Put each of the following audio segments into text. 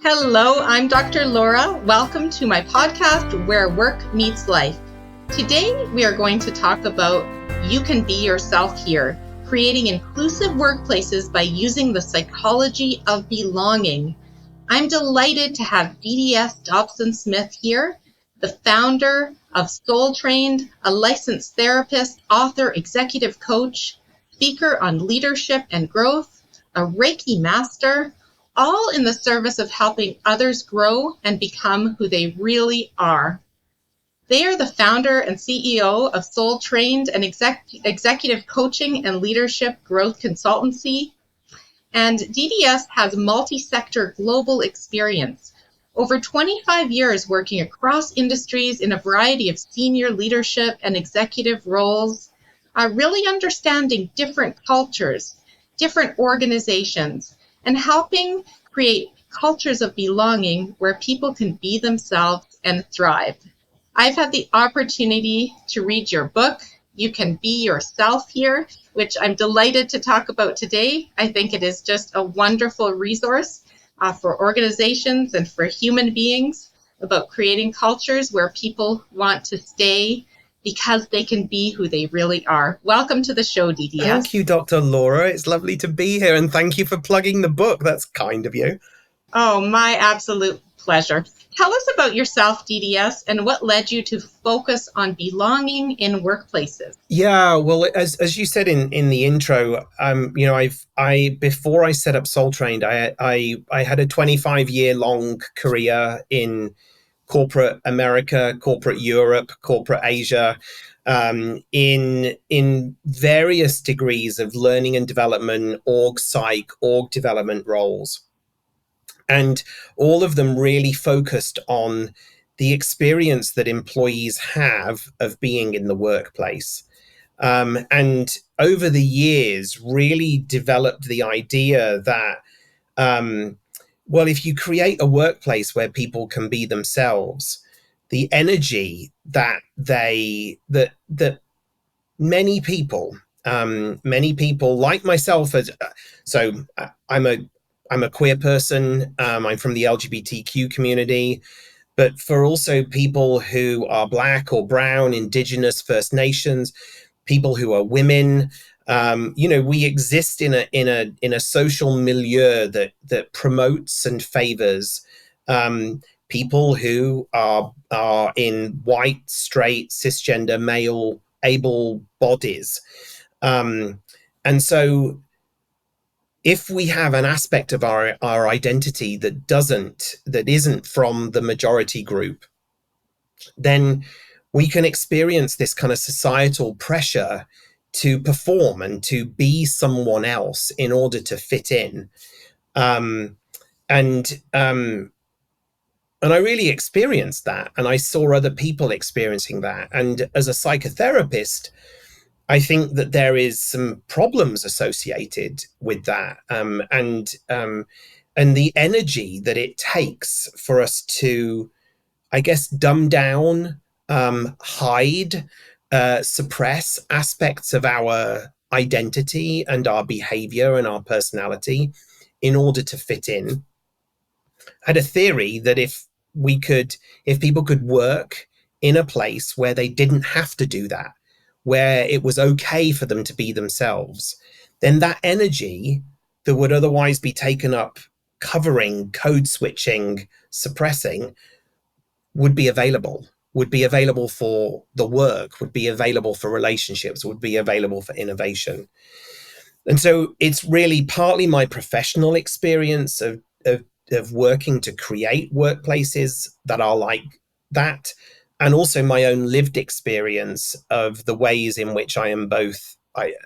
Hello, I'm Dr. Laura. Welcome to my podcast, Where Work Meets Life. Today, we are going to talk about You Can Be Yourself Here, creating inclusive workplaces by using the psychology of belonging. I'm delighted to have DDS Dobson-Smith here, the founder of SoulTrained, a licensed therapist, author, executive coach, speaker on leadership and growth, a Reiki master, all in the service of helping others grow and become who they really are. They are the founder and CEO of SoulTrained, an executive coaching and leadership growth consultancy. And DDS has multi-sector global experience, over 25 years working across industries in a variety of senior leadership and executive roles, really understanding different cultures, different organizations, and helping create cultures of belonging where people can be themselves and thrive. I've had the opportunity to read your book, You Can Be Yourself Here, which I'm delighted to talk about today. I think it is just a wonderful resource for organizations and for human beings about creating cultures where people want to stay because they can be who they really are. Welcome to the show, DDS. Thank you, Dr. Laura. It's lovely to be here, and thank you for plugging the book. That's kind of you. Oh, my absolute pleasure. Tell us about yourself, DDS, and what led you to focus on belonging in workplaces. Yeah, well, as you said in the intro, before I set up SoulTrained, I had a 25-year long career in corporate America, corporate Europe, corporate Asia, in various degrees of learning and development, org psych, org development roles. And all of them really focused on the experience that employees have of being in the workplace. And over the years, really developed the idea that, if you create a workplace where people can be themselves, the energy that many people like myself, I'm a queer person. I'm from the LGBTQ community, but for also people who are Black or brown, Indigenous, First Nations, people who are women, we exist in a social milieu that promotes and favors people who are in white, straight, cisgender, male, able bodies, and so if we have an aspect of our identity that isn't from the majority group, then we can experience this kind of societal pressure to perform and to be someone else in order to fit in. And I really experienced that, and I saw other people experiencing that. And as a psychotherapist, I think that there is some problems associated with that, and the energy that it takes for us to, I guess, dumb down, hide, suppress aspects of our identity and our behavior and our personality in order to fit in. I had a theory that if people could work in a place where they didn't have to do that, where it was okay for them to be themselves, then that energy that would otherwise be taken up covering, code switching, suppressing, would be available for the work, would be available for relationships, would be available for innovation. And so it's really partly my professional experience of working to create workplaces that are like that, and also my own lived experience of the ways in which I am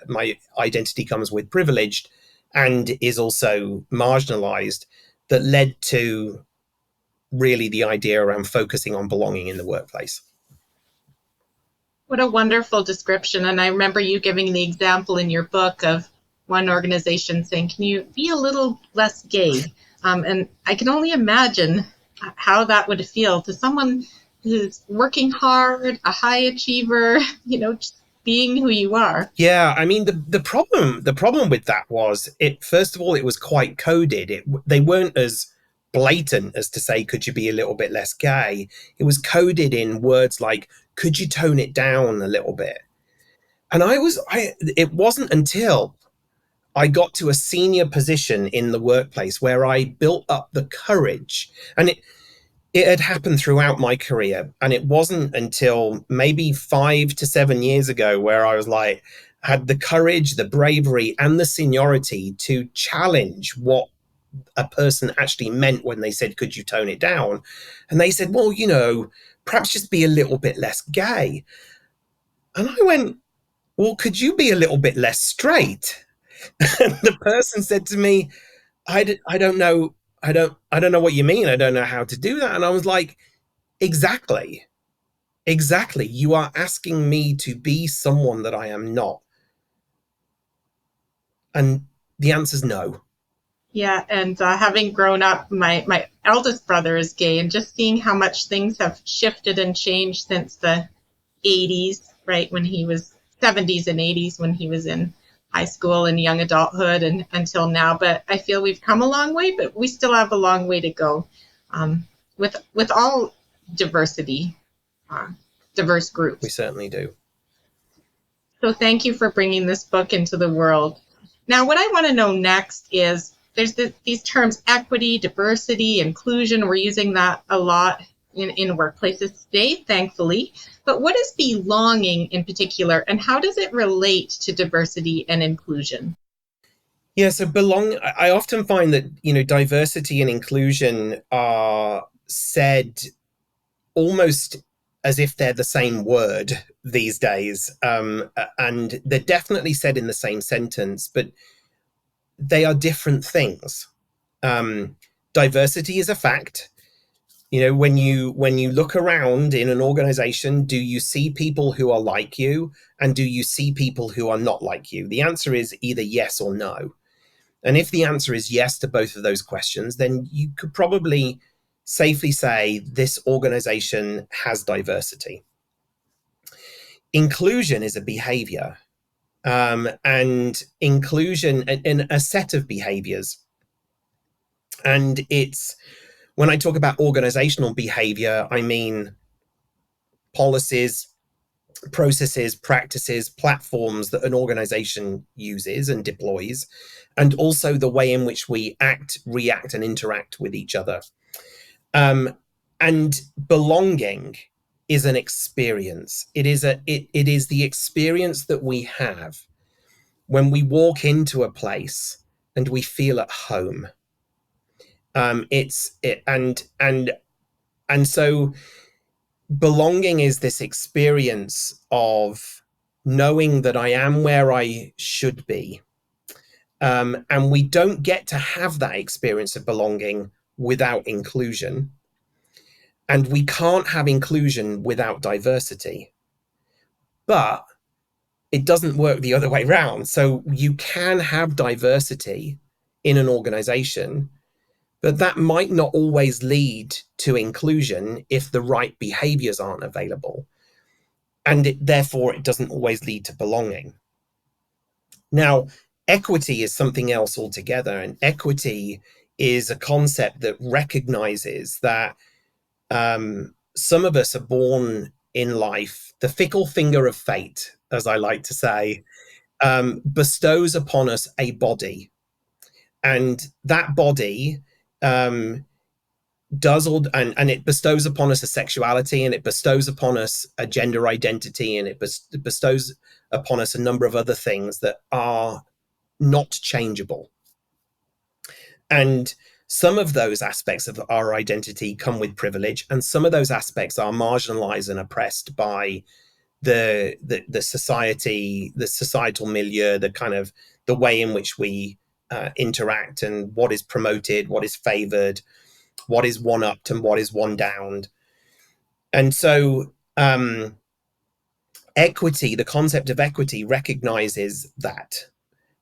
my identity comes with privileged and is also marginalized, that led to really the idea around focusing on belonging in the workplace. What a wonderful description. And I remember you giving the example in your book of one organization saying, can you be a little less gay? And I can only imagine how that would feel to someone who's working hard, a high achiever, just being who you are. Yeah, I mean, the problem with that was, first of all, it was quite coded. They weren't as blatant as to say, could you be a little bit less gay? It was coded in words like, could you tone it down a little bit? And it wasn't until I got to a senior position in the workplace where I built up the courage, and it had happened throughout my career. And it wasn't until maybe 5 to 7 years ago where I was like, had the courage, the bravery, and the seniority to challenge what a person actually meant when they said, could you tone it down? And they said, well, perhaps just be a little bit less gay. And I went, well, could you be a little bit less straight? And the person said to me, I don't know. I don't know what you mean. I don't know how to do that. And I was like, exactly. You are asking me to be someone that I am not. And the answer is no. Yeah, and having grown up, my eldest brother is gay, and just seeing how much things have shifted and changed since the 80s, right, when he was 70s and 80s, when he was in high school and young adulthood, and until now. But I feel we've come a long way, but we still have a long way to go with all diversity, diverse groups. We certainly do. So thank you for bringing this book into the world. Now, what I want to know next is, there's these terms, equity, diversity, inclusion. We're using that a lot in workplaces today, thankfully. But what is belonging in particular, and how does it relate to diversity and inclusion? Yeah, so I often find that, diversity and inclusion are said almost as if they're the same word these days. And they're definitely said in the same sentence, but they are different things. Diversity is a fact. When you look around in an organization, do you see people who are like you, and do you see people who are not like you? The answer is either yes or no. And if the answer is yes to both of those questions, then you could probably safely say this organization has diversity. Inclusion is a behavior, and inclusion in a set of behaviors. And when I talk about organizational behavior, I mean policies, processes, practices, platforms that an organization uses and deploys, and also the way in which we act, react, and interact with each other. And belonging is an experience. It is the experience that we have when we walk into a place and we feel at home. And so belonging is this experience of knowing that I am where I should be. And we don't get to have that experience of belonging without inclusion. And we can't have inclusion without diversity. But it doesn't work the other way around. So you can have diversity in an organization, but that might not always lead to inclusion if the right behaviors aren't available. And therefore, it doesn't always lead to belonging. Now, equity is something else altogether. And equity is a concept that recognizes that some of us are born in life, the fickle finger of fate, as I like to say, bestows upon us a body. And that body and it bestows upon us a sexuality, and it bestows upon us a gender identity, and it bestows upon us a number of other things that are not changeable. And some of those aspects of our identity come with privilege, and some of those aspects are marginalized and oppressed by the society, the societal milieu, the way in which we interact, and what is promoted, what is favored, what is one-upped, and what is one-downed. And so equity, the concept of equity, recognizes that,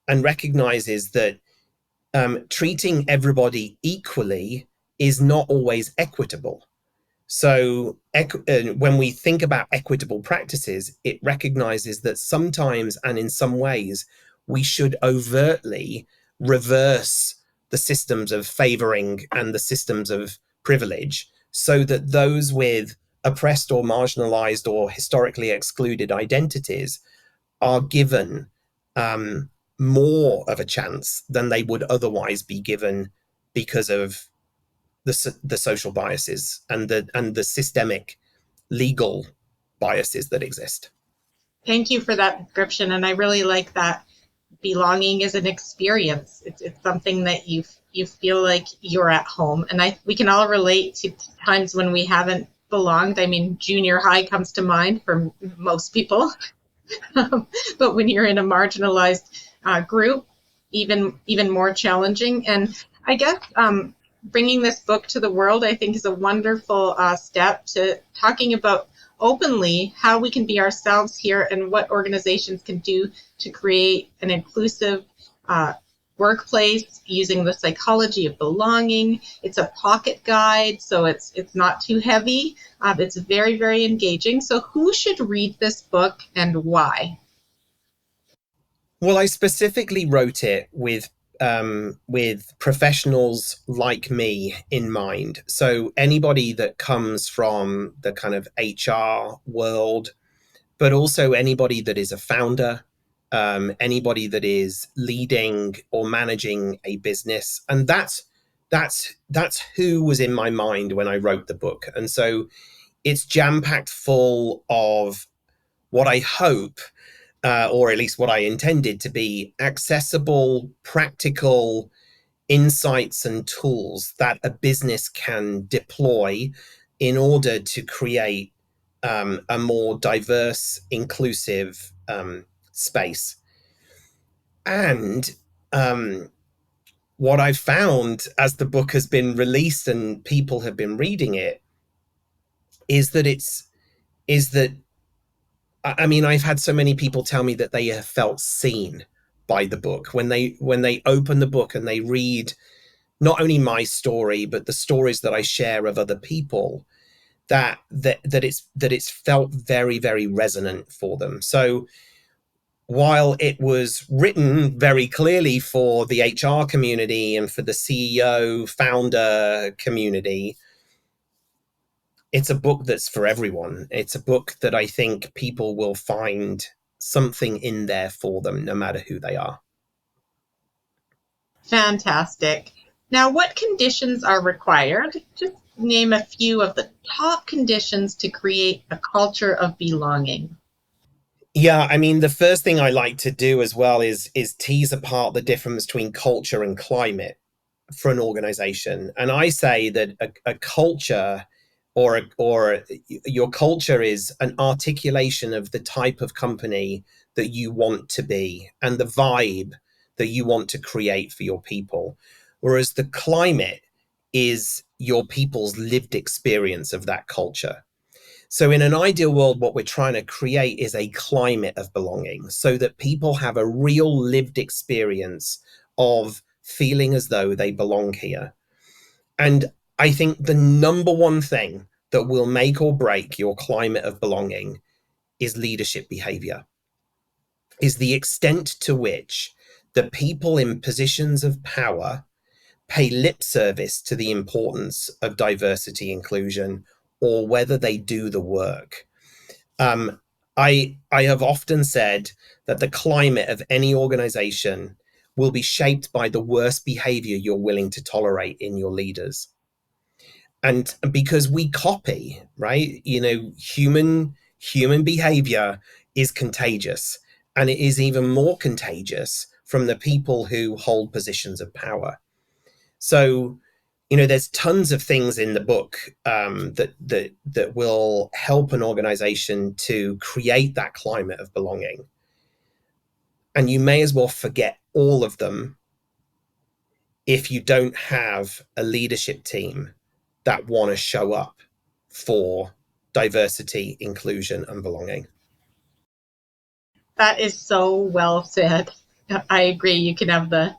and recognizes that treating everybody equally is not always equitable. So when we think about equitable practices, it recognizes that sometimes and in some ways we should overtly reverse the systems of favoring and the systems of privilege, so that those with oppressed or marginalized or historically excluded identities are given more of a chance than they would otherwise be given because of the social biases and the systemic legal biases that exist. Thank you for that description. And I really like that belonging is an experience. It's something that you feel like you're at home. And we can all relate to times when we haven't belonged. I mean, junior high comes to mind for most people. But when you're in a marginalized group, even more challenging. And I guess bringing this book to the world, I think, is a wonderful step to talking about openly how we can be ourselves here and what organizations can do to create an inclusive workplace using the psychology of belonging. It's a pocket guide, so it's not too heavy. It's very, very engaging. So who should read this book and why? Well, I specifically wrote it with professionals like me in mind. So anybody that comes from the kind of HR world, but also anybody that is a founder, anybody that is leading or managing a business. And that's who was in my mind when I wrote the book. And so it's jam-packed full of what I hope, or at least what I intended to be, accessible, practical insights and tools that a business can deploy in order to create a more diverse, inclusive space. And what I've found as the book has been released and people have been reading it is that I mean, I've had so many people tell me that they have felt seen by the book when they open the book and they read not only my story but the stories that I share of other people, that it's felt very, very resonant for them. So while it was written very clearly for the HR community and for the CEO founder community, it's a book that's for everyone. It's a book that I think people will find something in there for them, no matter who they are. Fantastic. Now, what conditions are required? Just name a few of the top conditions to create a culture of belonging. Yeah, I mean, the first thing I like to do as well is tease apart the difference between culture and climate for an organization. And I say that a culture or your culture is an articulation of the type of company that you want to be and the vibe that you want to create for your people. Whereas the climate is your people's lived experience of that culture. So in an ideal world, what we're trying to create is a climate of belonging so that people have a real lived experience of feeling as though they belong here. And I think the number one thing that will make or break your climate of belonging is leadership behavior, is the extent to which the people in positions of power pay lip service to the importance of diversity inclusion, or whether they do the work. I have often said that the climate of any organization will be shaped by the worst behavior you're willing to tolerate in your leaders. And because we copy, right? You know, human behavior is contagious, and it is even more contagious from the people who hold positions of power. So, you know, there's tons of things in the book that will help an organization to create that climate of belonging. And you may as well forget all of them if you don't have a leadership team that want to show up for diversity, inclusion, and belonging. That is so well said. I agree. You can have the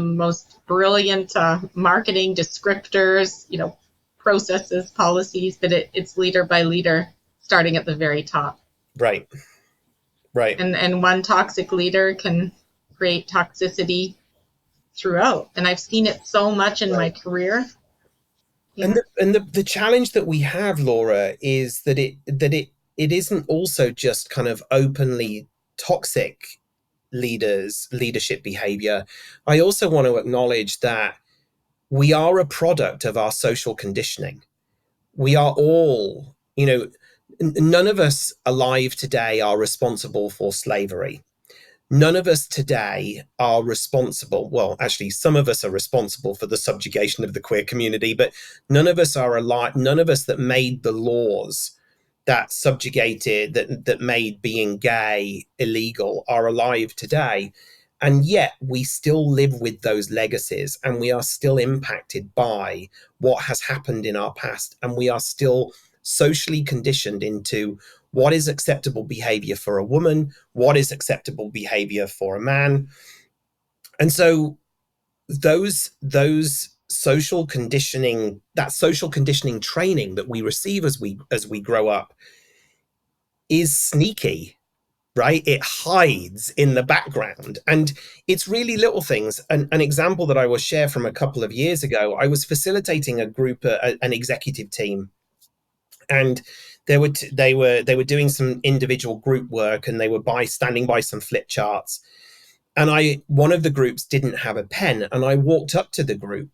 most brilliant marketing descriptors, processes, policies, but it's leader by leader, starting at the very top. Right. And one toxic leader can create toxicity throughout. And I've seen it so much in my career. Yeah. And the challenge that we have, Laura, is that it isn't also just kind of openly toxic leadership behavior. I also want to acknowledge that we are a product of our social conditioning. We are all, none of us alive today are responsible for slavery. None of us today are responsible. Well, actually, some of us are responsible for the subjugation of the queer community, but none of us are alive. None of us that made the laws that subjugated, that made being gay illegal are alive today. And yet we still live with those legacies, and we are still impacted by what has happened in our past. And we are still socially conditioned into what is acceptable behavior for a woman, what is acceptable behavior for a man. And so those social conditioning, that social conditioning training that we receive as we grow up is sneaky, right? It hides in the background, and it's really little things. An example that I will share from a couple of years ago, I was facilitating a group, an executive team, and they were doing some individual group work, and they were standing by some flip charts. And one of the groups didn't have a pen, and I walked up to the group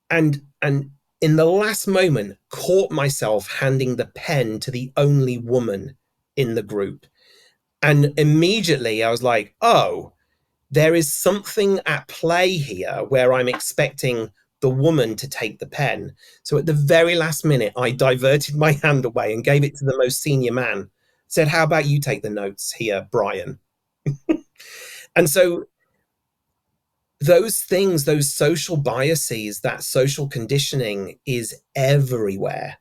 and in the last moment caught myself handing the pen to the only woman in the group. And immediately I was like, oh, there is something at play here where I'm expecting the woman to take the pen. So at the very last minute, I diverted my hand away and gave it to the most senior man. Said, how about you take the notes here, Brian? And so those things, those social biases, that social conditioning is everywhere.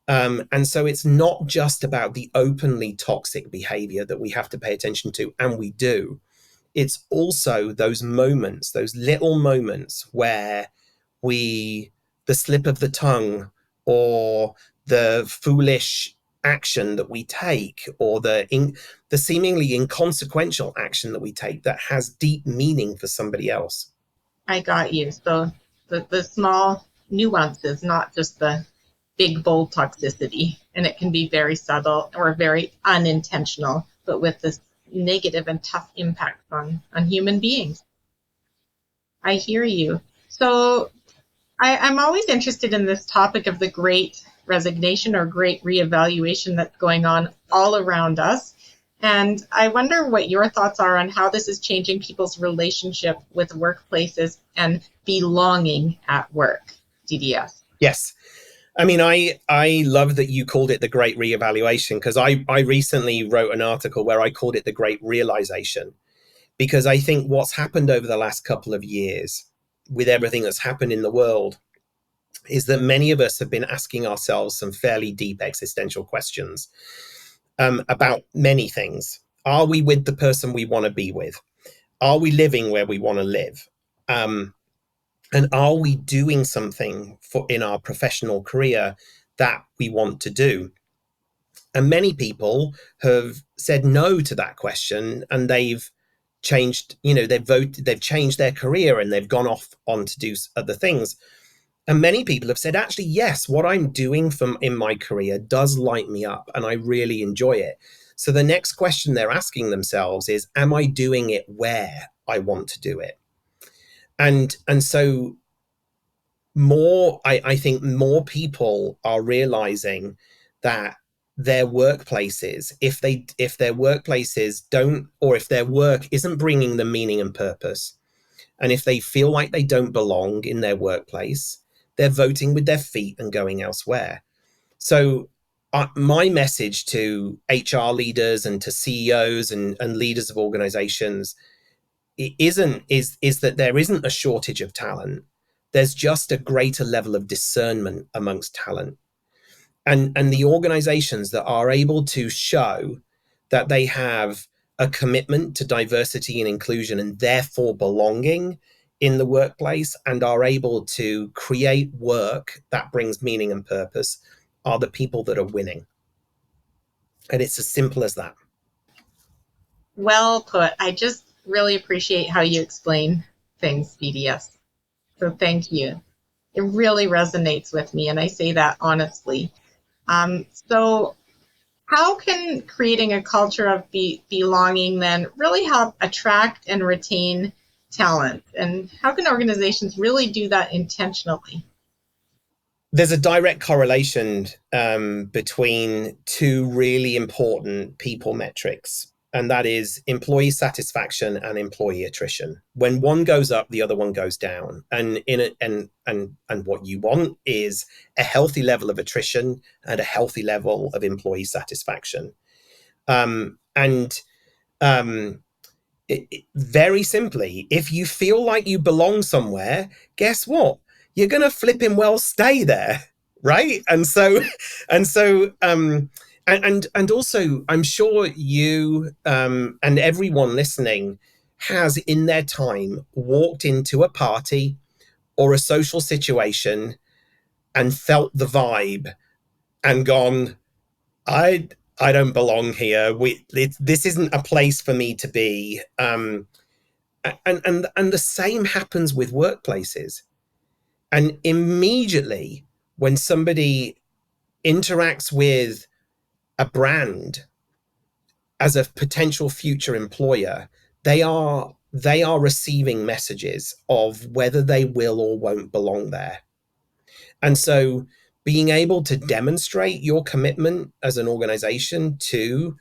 And so it's not just about the openly toxic behavior that we have to pay attention to, and we do. It's also those moments, those little moments where the slip of the tongue, or the foolish action that we take, or the seemingly inconsequential action that we take that has deep meaning for somebody else. I got you. So the small nuances, not just the big, bold toxicity. And it can be very subtle or very unintentional, but with this negative and tough impact on human beings. I hear you. So I'm always interested in this topic of the great resignation or great reevaluation that's going on all around us. And I wonder what your thoughts are on how this is changing people's relationship with workplaces and belonging at work, DDS. Yes. I mean, I love that you called it the great reevaluation, because I recently wrote an article where I called it the great realization, because I think what's happened over the last couple of years with everything that's happened in the world is that many of us have been asking ourselves some fairly deep existential questions about many things. Are we with the person we want to be with? Are we living where we want to live? And are we doing something in our professional career that we want to do? And many people have said no to that question, and they've changed, they've changed their career, and they've gone off on to do other things. And many people have said, actually, yes, what I'm doing in my career does light me up, and I really enjoy it. So the next question they're asking themselves is, am I doing it where I want to do it? And so I think more people are realizing that their workplaces, if their workplaces don't, or if their work isn't bringing them meaning and purpose, and if they feel like they don't belong in their workplace, they're voting with their feet and going elsewhere. So my message to HR leaders and to CEOs and leaders of organizations is that there isn't a shortage of talent. There's just a greater level of discernment amongst talent. And the organizations that are able to show that they have a commitment to diversity and inclusion, and therefore belonging in the workplace, and are able to create work that brings meaning and purpose, are the people that are winning. And it's as simple as that. Well put. I just really appreciate how you explain things, BDS. So thank you. It really resonates with me, and I say that honestly. So how can creating a culture of belonging then really help attract and retain talent? And how can organizations really do that intentionally? There's a direct correlation between two really important people metrics, and that is employee satisfaction and employee attrition. When one goes up, the other one goes down. And what you want is a healthy level of attrition and a healthy level of employee satisfaction. And very simply, if you feel like you belong somewhere, guess what? You're going to flipping well stay there, right? And also, I'm sure you and everyone listening has in their time walked into a party or a social situation and felt the vibe and gone, I don't belong here. This isn't a place for me to be. And the same happens with workplaces. And immediately when somebody interacts with a brand as a potential future employer, they are receiving messages of whether they will or won't belong there. And so being able to demonstrate your commitment as an organization to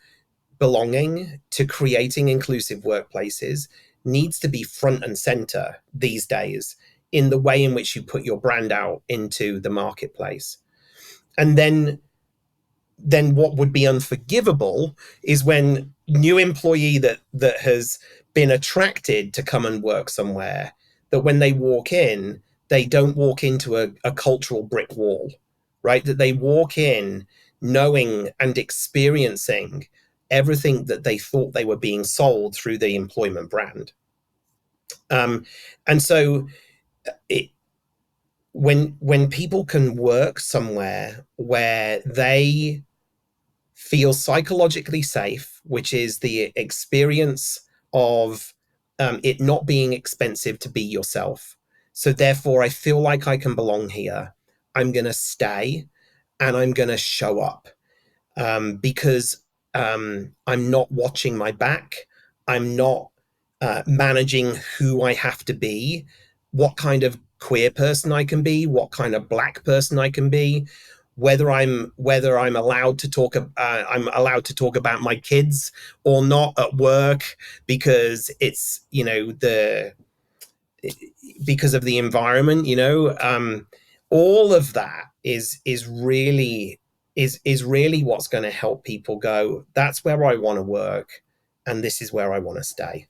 belonging, to creating inclusive workplaces, needs to be front and center these days in the way in which you put your brand out into the marketplace. And then what would be unforgivable is when new employee that has been attracted to come and work somewhere, that when they walk in, they don't walk into a cultural brick wall, right? That they walk in knowing and experiencing everything that they thought they were being sold through the employment brand. And so when people can work somewhere where they feel psychologically safe, which is the experience of it not being expensive to be yourself. So therefore, I feel like I can belong here. I'm going to stay and I'm going to show up because I'm not watching my back. I'm not managing who I have to be, what kind of queer person I can be, what kind of Black person I can be, whether I'm allowed to talk. I'm allowed to talk about my kids or not at work because it's because of the environment. All of that is really what's going to help people go, that's where I want to work and this is where I want to stay.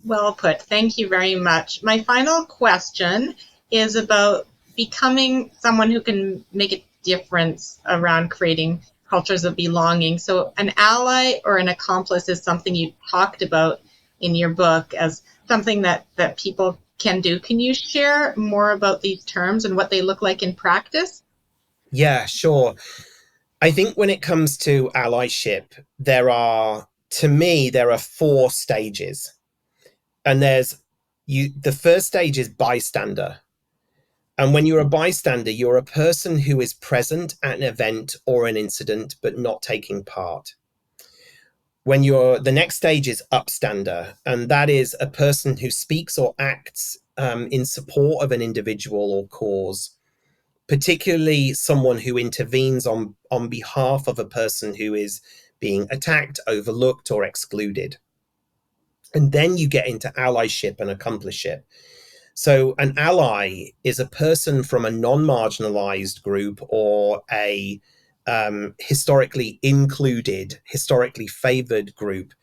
Well put. Thank you very much. My final question is about becoming someone who can make a difference around creating cultures of belonging. So an ally or an accomplice is something you talked about in your book as something that people can do. Can you share more about these terms and what they look like in practice? Yeah, sure. I think when it comes to allyship, there are 4 stages. And the first stage is bystander. And when you're a bystander, you're a person who is present at an event or an incident, but not taking part. The next stage is upstander, and that is a person who speaks or acts in support of an individual or cause, particularly someone who intervenes on behalf of a person who is being attacked, overlooked, or excluded. And then you get into allyship and accompliship. So an ally is a person from a non-marginalized group or a historically included, historically favored group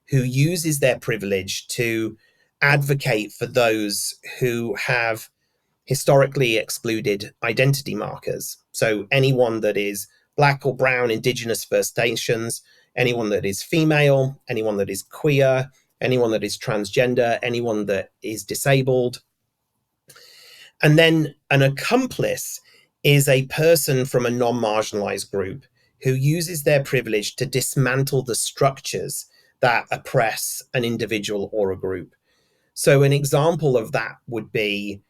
who uses their privilege to advocate for those who have historically excluded identity markers. So anyone that is Black or Brown, Indigenous, First Nations, anyone that is female, anyone that is queer, anyone that is transgender, anyone that is disabled. And then an accomplice is a person from a non-marginalized group who uses their privilege to dismantle the structures that oppress an individual or a group. So an example of that would be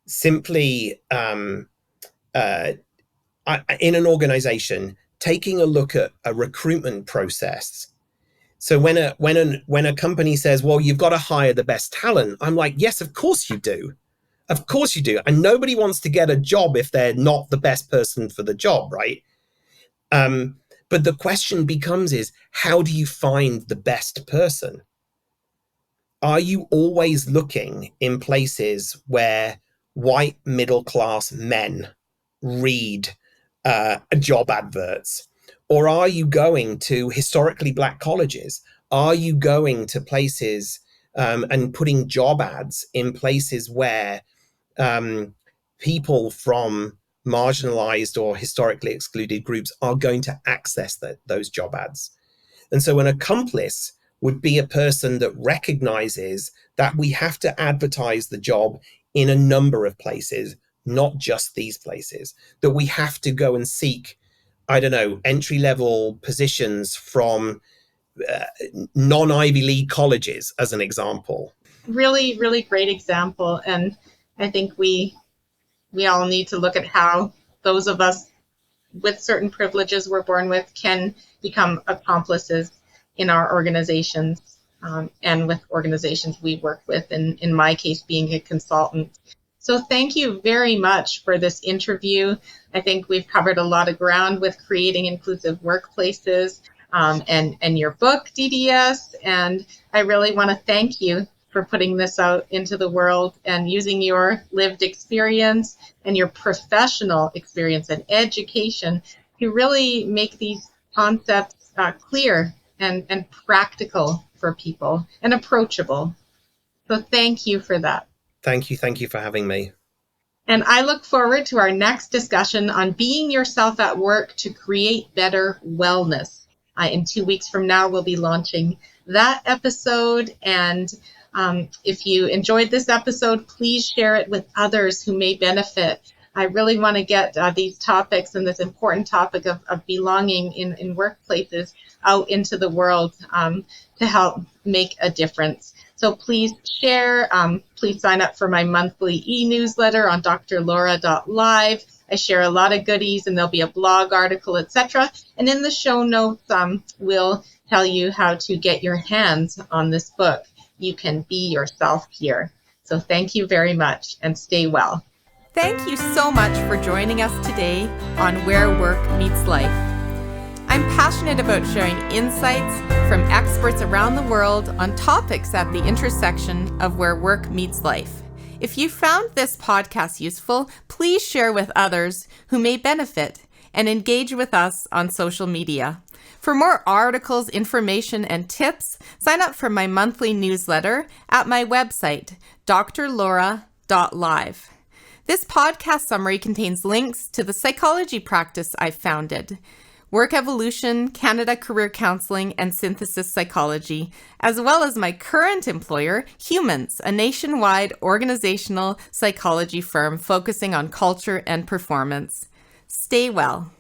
simply in an organization, taking a look at a recruitment process. So when a company says, well, you've got to hire the best talent, I'm like, yes, of course you do. Of course you do. And nobody wants to get a job if they're not the best person for the job, right? But the question becomes is, how do you find the best person? Are you always looking in places where white middle-class men read job adverts? Or are you going to historically Black colleges? Are you going to places and putting job ads in places where people from marginalized or historically excluded groups are going to access those job ads? And so an accomplice would be a person that recognizes that we have to advertise the job in a number of places, not just these places, that we have to go and seek, I don't know, entry-level positions from non-Ivy League colleges, as an example. Really, really great example. And I think we all need to look at how those of us with certain privileges we're born with can become accomplices in our organizations and with organizations we work with, and in my case, being a consultant. So thank you very much for this interview. I think we've covered a lot of ground with creating inclusive workplaces and your book, DDS. And I really want to thank you for putting this out into the world and using your lived experience and your professional experience and education to really make these concepts clear and practical for people and approachable. So thank you for that. Thank you for having me. And I look forward to our next discussion on being yourself at work to create better wellness. In 2 weeks from now, we'll be launching that episode. And if you enjoyed this episode, please share it with others who may benefit. I really want to get these topics and this important topic of belonging in workplaces out into the world to help make a difference. So please share. Please sign up for my monthly e-newsletter on drlaura.live. I share a lot of goodies, and there'll be a blog article, etc. And in the show notes, we'll tell you how to get your hands on this book. You can be yourself here. So thank you very much, and stay well. Thank you so much for joining us today on Where Work Meets Life. I'm passionate about sharing insights from experts around the world on topics at the intersection of where work meets life. If you found this podcast useful, please share with others who may benefit and engage with us on social media. For more articles, information, and tips, sign up for my monthly newsletter at my website, drlaura.live. This podcast summary contains links to the psychology practice I've founded, Work Evolution, Canada Career Counseling, and Synthesis Psychology, as well as my current employer, Humans, a nationwide organizational psychology firm focusing on culture and performance. Stay well.